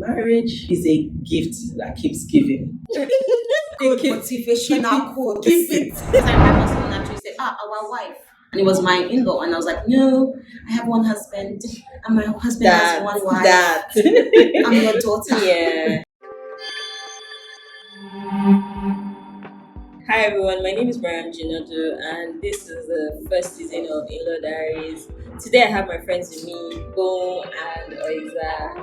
Marriage is a gift that keeps giving. Good motivational quote. Keep it. Because I remember someone actually said, our wife. And it was my in-law, and I was like, no, I have one husband, and my husband has one wife. I'm your daughter. Yeah. Hi everyone, my name is Brian Jinodo, and this is the first season of Inlaw Diaries. Today I have my friends with me, Bo and Oiza,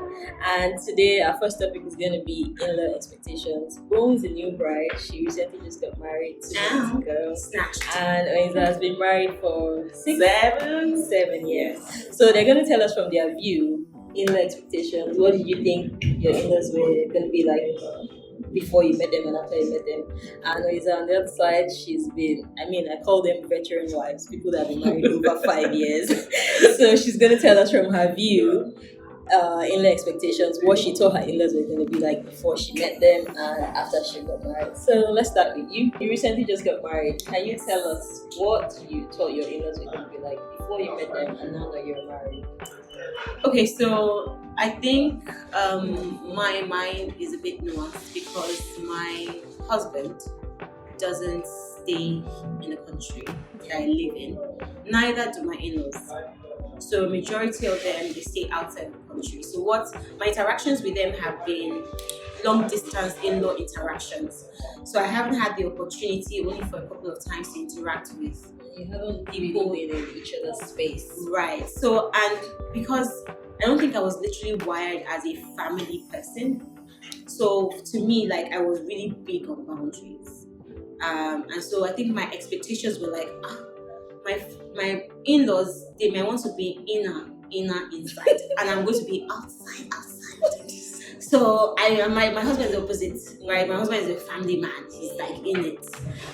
and today our first topic is going to be in-law expectations. Bo is a new bride; she recently just got married 2 months ago, Snatched. and Oiza has been married for 7 years. So they're going to tell us from their view in-law expectations. What did you think your in-laws were going to be like before you met them and after you met them? And Oiza on the other side, I call them veteran wives, people that have been married over 5 years. So she's going to tell us from her view, in-law expectations, what she thought her in-laws were going to be like before she met them and after she got married. So let's start with you. You recently just got married. Can you tell us what you thought your in-laws were going to be like before you met them and now that you're married? Okay, so I think my mind is a bit nuanced because my husband doesn't stay in the country that I live in. Neither do my in-laws. So majority of them, they stay outside of the country. So what my interactions with them have been long distance in-law interactions. So I haven't had the opportunity, only for a couple of times, to interact with You haven't people been in each other's space. right. So, and because I don't think I was literally wired as a family person, so to me, like, I was really big on boundaries. And so I think my expectations were like, my in-laws, they might want to be inside, and I'm going to be outside. So my husband is the opposite, right? My husband is a family man. He's like in it,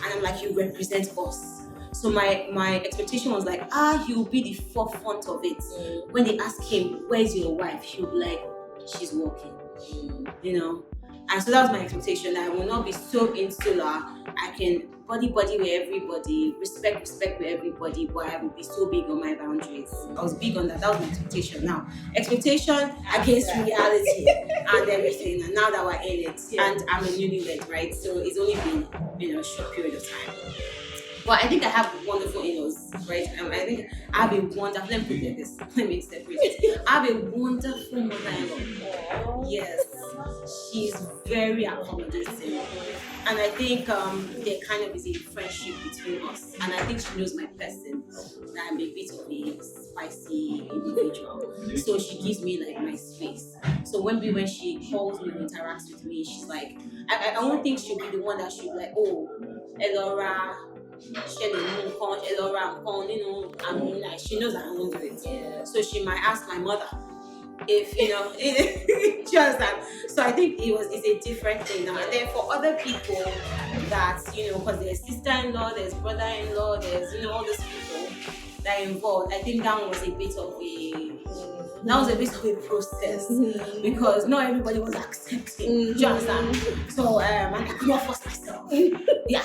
and I'm like, you represent us. So my expectation was like, he'll be the forefront of it. When they ask him, where's your wife? He'll be like, she's working, you know. And so that was my expectation, that I will not be so insular. I can body with everybody, respect with everybody, but I will be so big on my boundaries. I was big on that. That was my expectation. Now, expectation against reality and everything. And now that we're in it, and I'm a newlywed, right? So it's only been a short period of time. But I think I have wonderful in-laws, right? I think I have a wonderful. Let me put it this. Let me separate it. I have a wonderful mother-in-law. Yes, she's very accommodating, and I think there kind of is a friendship between us. And I think she knows my person, that I'm a bit of a spicy individual. So she gives me like my space. So when she calls me or interacts with me, she's like, I don't think she'll be the one that she'll be like, oh, Elora. She knows I won't do it. Yeah. So she might ask my mother if she understand. So I think it's a different thing now. And then for other people that because there's sister-in-law, there's brother-in-law, there's all these people that are involved. I think that was a bit of a process because not everybody was accepting. Do you understand? So I could not force myself. Yeah.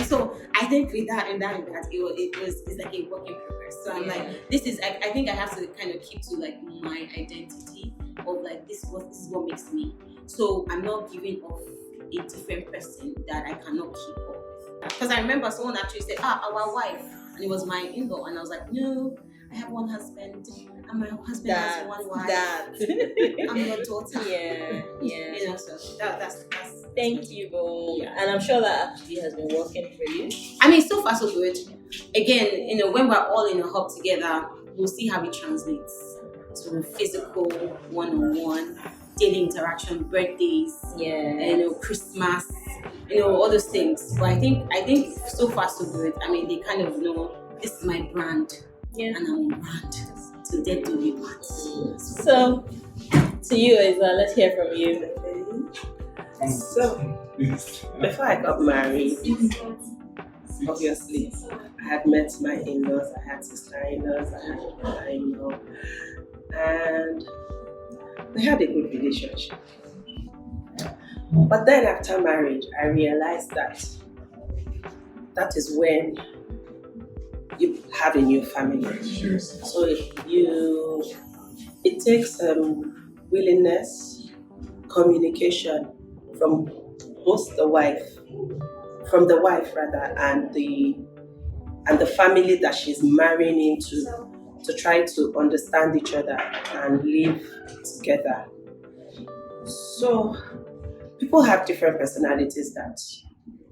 So I think in that regard, it's like a work in progress. So I'm like, this is I think I have to kind of keep to like my identity of like this is what makes me. So I'm not giving off a different person that I cannot keep up with. Because I remember someone actually said, our wife, and it was my in-law, and I was like, no, I have one husband, and my husband has one wife. I'm your daughter. Yeah. So that's Thank you, Bo. Yeah. And I'm sure that actually has been working for you. I mean, so far so good. Again, when we're all in a hub together, we'll see how it translates to physical one-on-one, daily interaction, birthdays, Christmas, all those things. But I think so far so good. I mean, they kind of know this is my brand, and I'm on brand. So they do me part. So, to you, Oiza, let's hear from you. So, before I got married, obviously, I had met my in-laws, I had sister-in-laws, I had a brother-in-law, and we had a good relationship. But then after marriage, I realized that is when you have a new family. So it takes willingness communication from both from the wife rather, and the family that she's marrying into, to try to understand each other and live together. So people have different personalities that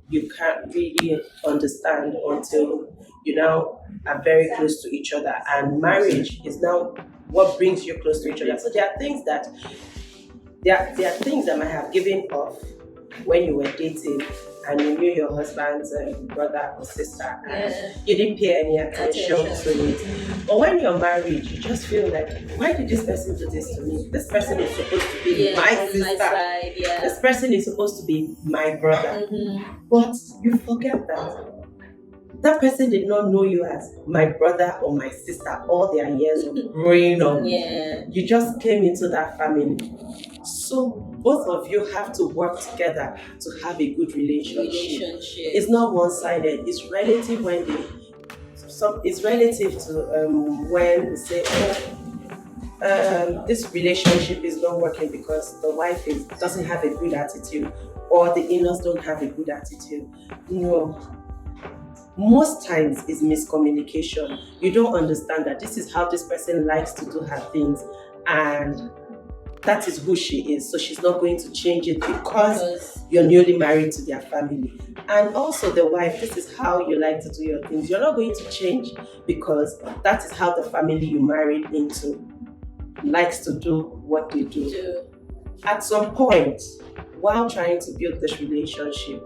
you can't really understand until you now are very close to each other, and marriage is now what brings you close to each other. So there are things that might have given off when you were dating and you knew your husband's brother or sister, and you didn't pay any attention to it. But when you're married, you just feel like, why did this person do this to me? This person is supposed to be my on sister. my side, This person is supposed to be my brother. But you forget that person did not know you as my brother or my sister all their years of growing up. You just came into that family. So both of you have to work together to have a good relationship. It's not one-sided. It's relative it's relative to when we say, this relationship is not working because the wife doesn't have a good attitude, or the in-laws don't have a good attitude. No. Most times it's miscommunication. You don't understand that this is how this person likes to do her things, and that is who she is. So she's not going to change it because you're newly married to their family. And also the wife, this is how you like to do your things. You're not going to change because that is how the family you married into likes to do what they do. At some point, while trying to build this relationship,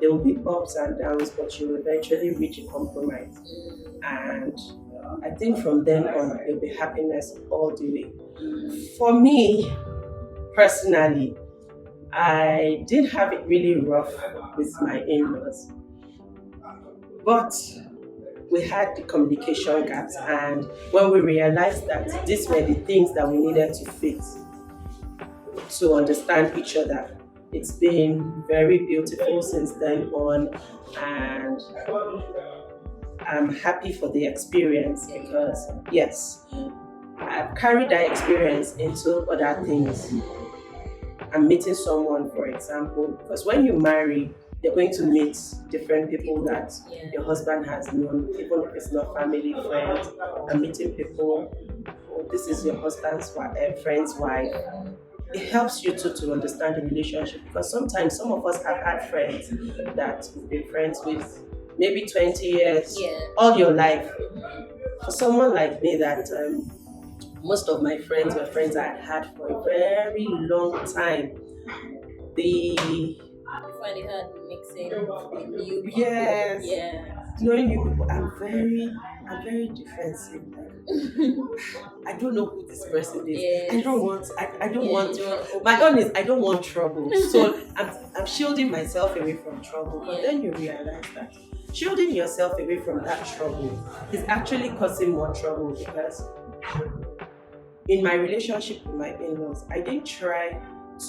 there will be ups and downs, but you will eventually reach a compromise. And I think from then on, there'll be happiness all the way. For me, personally, I did have it really rough with my in-laws. But we had the communication gaps, and when we realized that these were the things that we needed to fix to understand each other, it's been very beautiful since then on, and I'm happy for the experience because, yes, I've carried that experience into other things. I'm meeting someone, for example, because when you marry, you're going to meet different people that your husband has known, even if it's not family, friends. I'm meeting people, this is your husband's friend's wife. It helps you to understand the relationship, because sometimes some of us have had friends that we've been friends with maybe 20 years, all your life. For someone like me that most of my friends were friends I had for a very long time. You find it hard mixing with new people. Knowing new people, I'm very defensive. I don't know who this person is. I don't want my own is I don't want trouble. So I'm shielding myself away from trouble. But then you realize that shielding yourself away from that trouble is actually causing more trouble, because in my relationship with my in-laws, I didn't try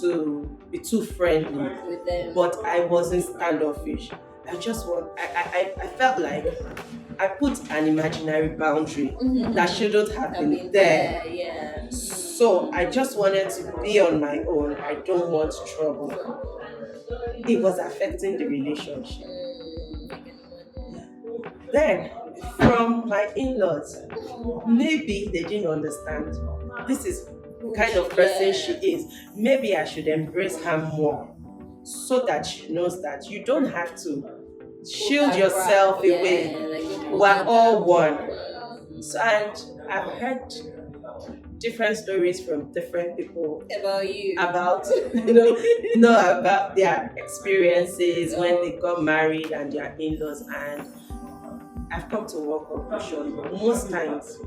to be too friendly with them, but I wasn't standoffish. I felt like I put an imaginary boundary that shouldn't have been there. So I just wanted to be on my own. I don't want trouble. It was affecting the relationship. Then, from my in-laws, maybe they didn't understand. This is the kind of person she is. Maybe I should embrace her more, so that she knows that you don't have to shield yourself away. We're all one. So, and I've heard different stories from different people about about their experiences when they got married and their in-laws, and I've come to one conclusion. Most times,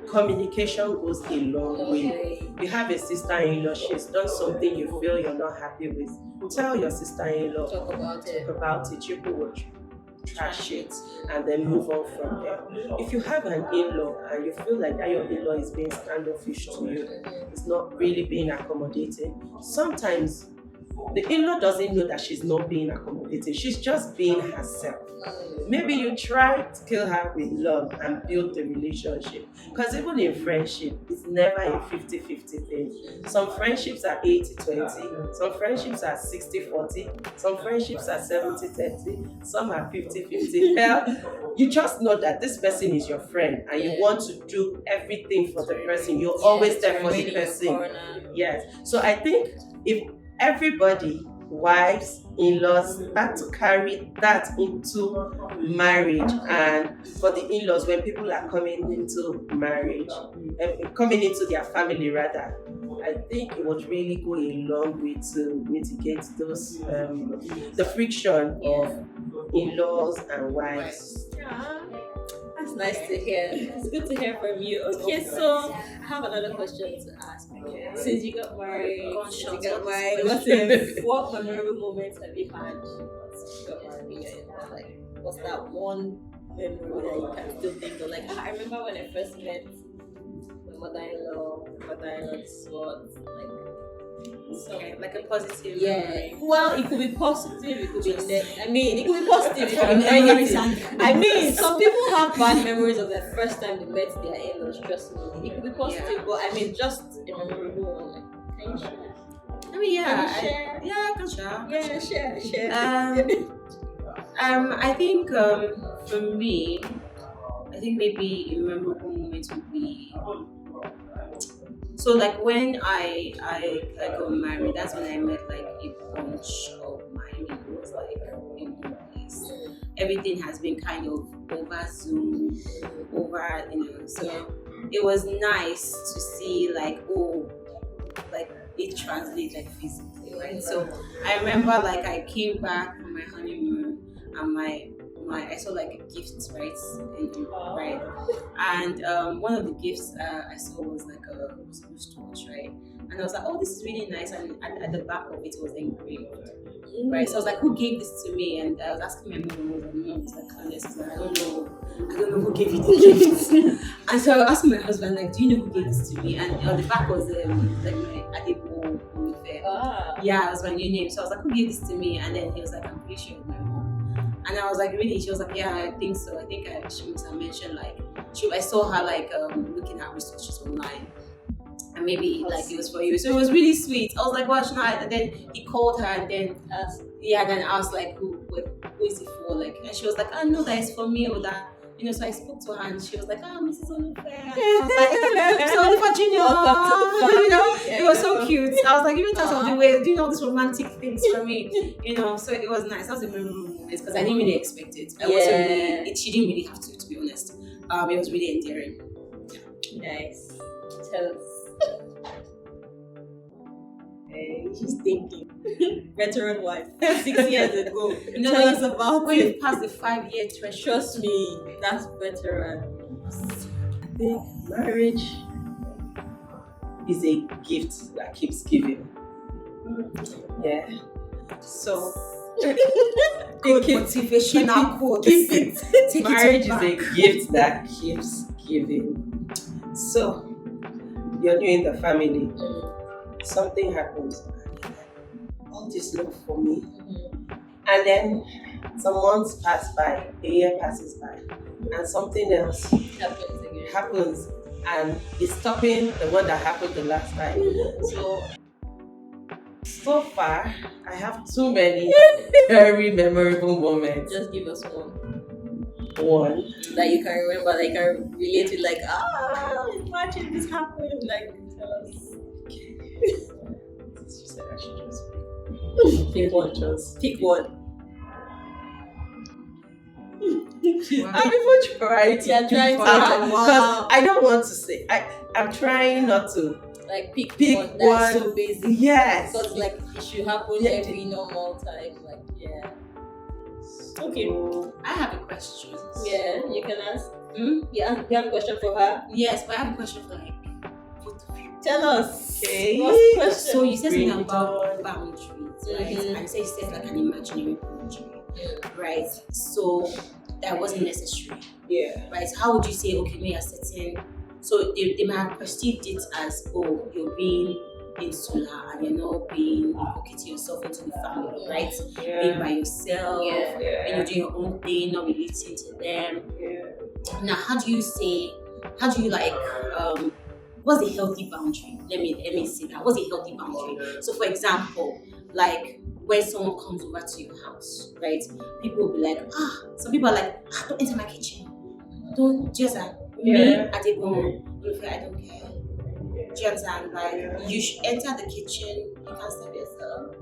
communication goes a long way. You have a sister-in-law, she's done something you feel you're not happy with. Tell your sister-in-law, talk about it. You will trash it and then move on from there. If you have an in-law and you feel like that your in-law is being standoffish to you, it's not really being accommodating, sometimes The in-law doesn't know that she's not being accommodating. She's just being herself. Maybe you try to kill her with love and build the relationship. Because even in friendship, it's never a 50-50 thing. Some friendships are 80-20, some friendships are 60-40, some friendships are 70-30, some are 50-50. Well, you just know that this person is your friend and you want to do everything for the person. You're always there for the person. Yes. So I think if everybody, wives, in-laws, start to carry that into marriage, and for the in-laws, when people are coming into marriage, coming into their family rather, I think it would really go a long way to mitigate those the friction of in-laws and wives. Yeah, that's nice to hear. It's good to hear from you. Okay, so I have another question to ask. Since you got married, what memorable moments have you had since you got married? Like, what's that one memory that you can still think of? Like, I remember when I first met my mother-in-law. This was like a positive yeah. memory. Well, it could be positive. It could be it could be positive. It could be negative. I mean, some people have bad memories of the first time they met their in-laws. Trust me, it could be positive, but I mean, just a memorable one. Can you share? I mean, yeah, Share. I can share. Yeah, share. I think for me, I think maybe a memorable moment would be. So like when I got married, that's when I met like a bunch of my neighbors, like in one place. Everything has been kind of over Zoom, so it was nice to see like it translates like physically, right? So I remember like I came back from my honeymoon and I saw like a gift, right? And one of the gifts I saw was like a wristwatch, right? And I was like, oh, this is really nice. And at the back of it was engraved, right? So I was like, who gave this to me? And I was asking my mom, and my mom was like, honestly, I don't know who gave you the gift. And so I asked my husband, like, do you know who gave this to me? And on the back was like my Adebo Olufe. Yeah, it was my new name. So I was like, who gave this to me? And then he was like, I'm pretty sure it's my mom. And I was like, really? She was like, yeah, I think so. I think she must have mentioned like I saw her like looking at researches online, and maybe like it was for you. So it was really sweet. I was like, gosh, no. And then he called her, and then then I was like, who is it for? Like, and she was like, I know that it's for me or that. So I spoke to her and she was like, Mrs. Olufe. I was like, so Olufe Junior. It was so cute. I was like, even terms of the way, doing all these romantic things for me, so it was nice. That was a memorable moment because I didn't really expect it. She didn't really have to be honest. It was really endearing. Nice. Tell us. She's thinking. Veteran wife. 6 years ago. Tell us about when it. you pass the 5-year threshold. Trust me, that's veteran. I think marriage is a gift that keeps giving. Yeah. So good motivational quote. Marriage is a gift that keeps giving. So you're new in the family. Something happens. All this love for me. And then some months pass by, a year passes by, and something else happens and it's stopping the one that happened the last time. So far, I have too many very memorable moments. Just give us one. One that you can remember, that you can relate to, like, imagine this happened. Like, tell us. She said I should just pick one. Pick one. I'm even trying to You're trying to because I don't want to say. I'm trying not to like pick one. That's so basic. Yes. Because like it should happen every normal time. Like Okay. I have a question. Yeah, you can ask. Yeah, you have a question for her? Yes, but I have a question for like both of you. Tell us. Okay. What's the question? So you said something about boundaries, right? And so you said like an imaginary boundary, right? So that wasn't necessary. Yeah. Right. So how would you say, okay, when you're setting, so they might have perceived it as, oh, you're being insular and you're not being inculcating yourself into the family, right? Being by yourself, Yeah. and you do your own thing, not relating to them. Yeah. Now, how do you like what's a healthy boundary? Let me see that. What's a healthy boundary? So for example, like when someone comes over to your house, right? People will be like, some people are like, don't enter my kitchen. Don't just me Yeah. at a home. I don't care. Do you understand? Like you should enter the kitchen, you can serve yourself.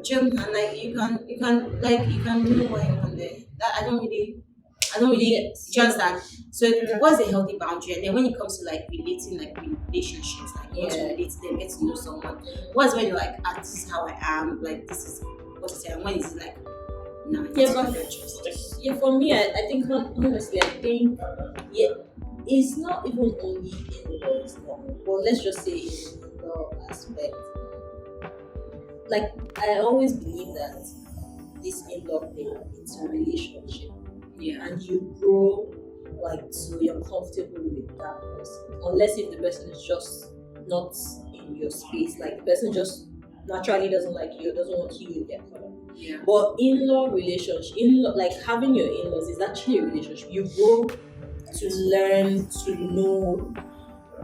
Jump and like you can do what you want there. That I don't really just that. So what's a healthy boundary? And then when it comes to like relating like relationships, like you want to relate to them, get to know someone. What's when you're like, this is how I am, like this is what is it, and when is it like no, Yeah, but yeah, for me, I think honestly, I think it's not even only in laws, but let's just say in the law aspect. Like I always believe that this in-law thing, it's a relationship. Yeah. And you grow like so you're comfortable with that person. Unless if the person is just not in your space, like the person just naturally doesn't like you, doesn't want you in their corner. Yeah. But in-law relationship, like having your in-laws is actually a relationship. You grow to learn to know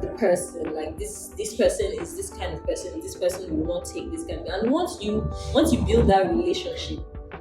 the person. Like this person is this kind of person. This person will not take this kind of thing. And once you build that relationship,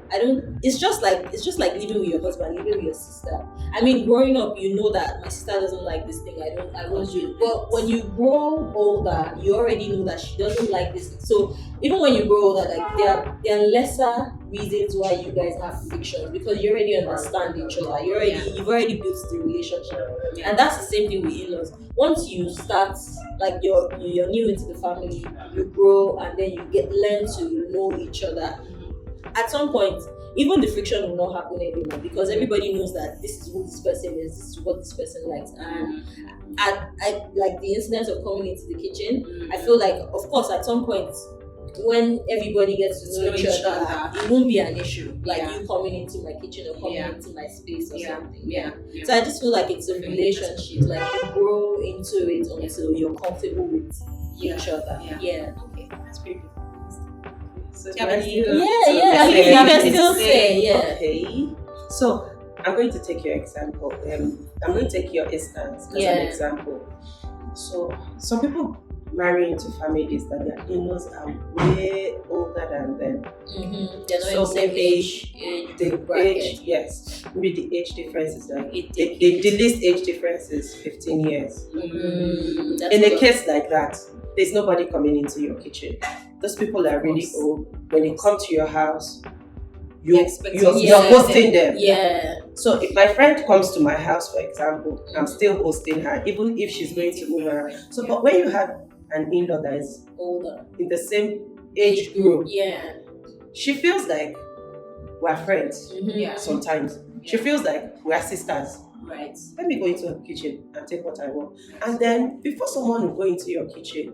it's just like living with your husband, living with your sister. I mean, growing up, you know that my sister doesn't like this thing. I won't do it. But when you grow older, you already know that she doesn't like this thing. So even when you grow older, like there are lesser reasons why you guys have frictions because you already understand each other. You've already built the relationship, and that's the same thing with in-laws. Once you start, like you're new into the family, you grow, and then you learn to know each other. At some point, even the friction will not happen anymore because everybody knows that this is who this person is, this is what this person likes. And I like the incident of coming into the kitchen. I feel like, of course, at some point, when everybody gets to know each other, it won't be an issue. Like you coming into my kitchen or coming into my space or something. Yeah. So I just feel like it's a relationship. Like you grow into it until you're comfortable with each other. Yeah. Okay, that's pretty good. So Yeah, but You can still say, Okay. So I'm going to take your example. I'm going to take your instance as an example. So some people marry into families that their in-laws are way older than them. They're not in the same age bracket. Yes. Maybe the age difference is like the least age difference is 15 years. In a case like that, there's nobody coming into your kitchen. Those people are really old. When they come to your house, you're hosting them. Yeah. So if my friend comes to my house, for example, I'm still hosting her, even if she's going to move around. So, but when you have an in-law that is older in the same age group, she feels like we're friends. Sometimes she feels like we're sisters. Right. Let me go into the kitchen and take what I want. And then before someone will go into your kitchen,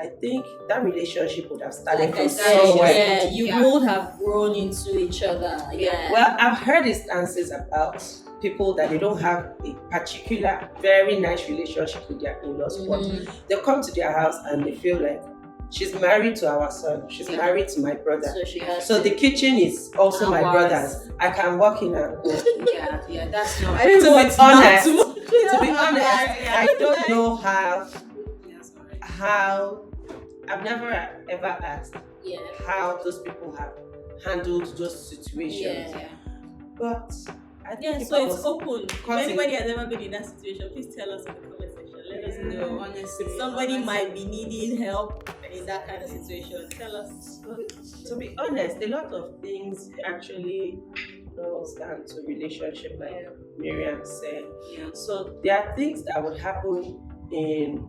I think that relationship would have started from somewhere. Yeah, you would have grown into each other. Yeah. Well, I've heard instances about people that they don't have a particular, very nice relationship with their in-laws, but they come to their house and they feel like she's married to our son, she's married to my brother. So the kitchen is also my brother's. I can walk in and go. Yeah, that's not. To be honest, I don't know how I've never ever asked how those people have handled those situations. But I think so it's open. If anybody has ever been in that situation, please tell us in the comment section. Let us know. Honestly, somebody might be needing help in that kind of situation. Tell us. To be honest, a lot of things actually boils down to relationship, like Miriam said. So there are things that would happen in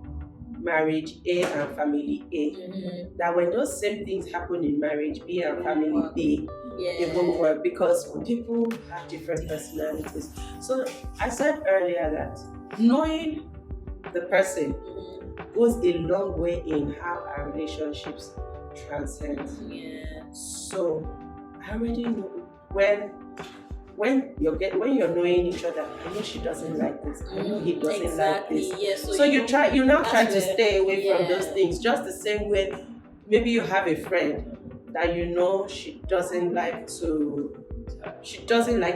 marriage A and family A, that when those same things happen in marriage B and family B, it won't work because people have different personalities. So I said earlier that knowing the person goes a long way in how our relationships transcend. So I already know when when you're knowing each other, I know she doesn't like this. I know he doesn't like Exactly. this. Yes. So you now try to stay away from yeah. those things. Just the same way, maybe you have a friend that you know she doesn't like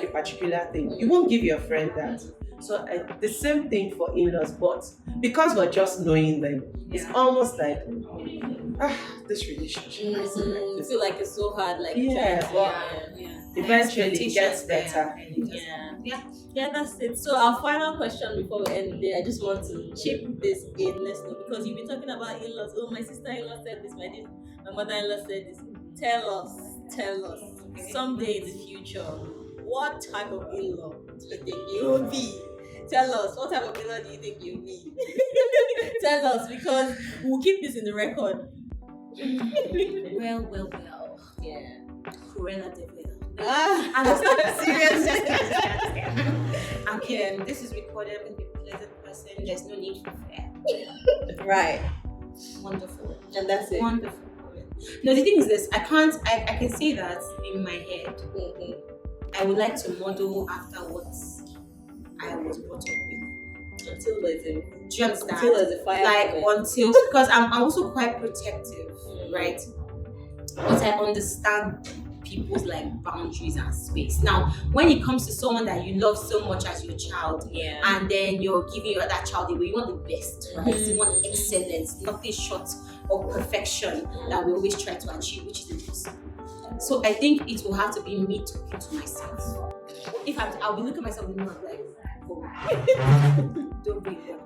a particular thing. You won't give your friend that. So the same thing for in-laws, but because we're just knowing them, it's almost like this relationship. I feel like You this. feel like it's so hard, like Yeah, trying to- but yeah. eventually it gets better. Yeah, that's it. So our final question before we end the day, I just want to chip this in, let's know, because you've been talking about in-laws. Oh, my sister-in-law said this, my mother-in-law said this. Tell us, someday in the future, what type of in-law do you think you will be? Tell us, what type of in-law do you think you'll be? Tell us, because we'll keep this in the record. Well. Yeah. Cruella de Vil. Ah, Serious. I'm kidding. This is recorded with a pleasant person. There's no need for fear. Right. Wonderful. And that's it. Wonderful. No, the thing is this. I can say that in my head. I would like to model after what I was brought up with. Until there's a, Do you understand? until there's a fire. Like moment. until, because I'm also quite protective, right? But I understand people's like boundaries and space. Now, when it comes to someone that you love so much as your child, Yeah. and then you're giving your other child away, you want the best, right? You want excellence, nothing short of perfection that we always try to achieve, which is impossible. So I think it will have to be me talking to myself. If I'll be looking at myself in the mirror like, oh, don't be there.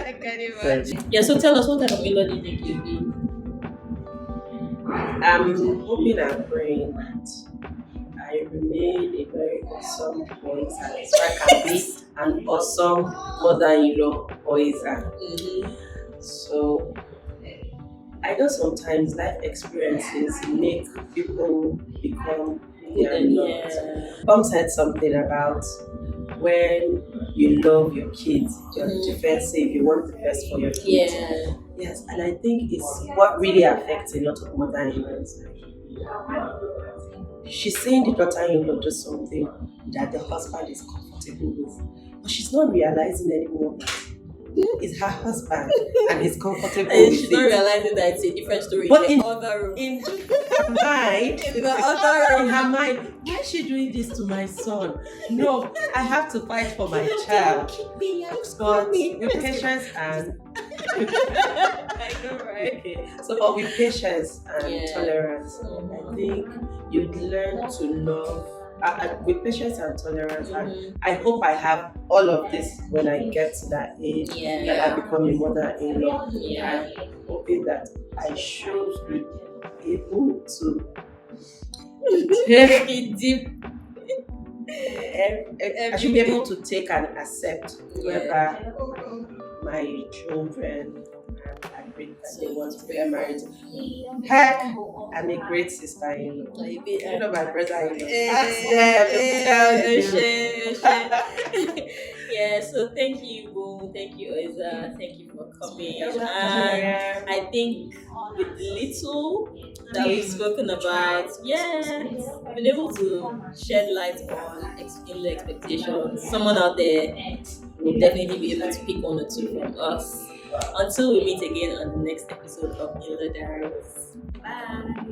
I can't imagine. Yeah, so tell us, what type of in-law do you think you'd be? I'm hoping and praying that I remain a very awesome poison, so I can be an awesome mother-in-law poison. So I know sometimes life experiences make people become who they're not. Mom said something about when you love your kids, you're defensive, you want the best for your kids. Yeah. Yes, and I think it's what really affects a lot of mother-in-laws. She's saying the daughter-in-law does something that the husband is comfortable with, but she's not realizing anymore is her husband and he's comfortable And with she's not it. realizing that it's a different story. But in in- the other room. In her mind, In the other room. in her mind, why is she doing this to my son? No, I have to fight for my child. But with patience and I know, right? okay. So, but with patience and Yeah. tolerance, I think you'd learn to love. With patience and tolerance, and I hope I have all of this when I get to that age that I become a mother-in-law. Yeah. I'm hoping that I should be able to Take it deep. I should be able to take and accept whether my children agree that they want to get married. Heck, I'm a great sister-in-law. You know my brother-in-law. Yeah, so thank you, Bo. Thank you, Oiza. Thank you for coming. I think with little that we've spoken about, we've been able to shed light on in-law expectations. Someone out there will definitely be able to pick one or two from us. Until we meet again on the next episode of Inlaw Diaries. Bye.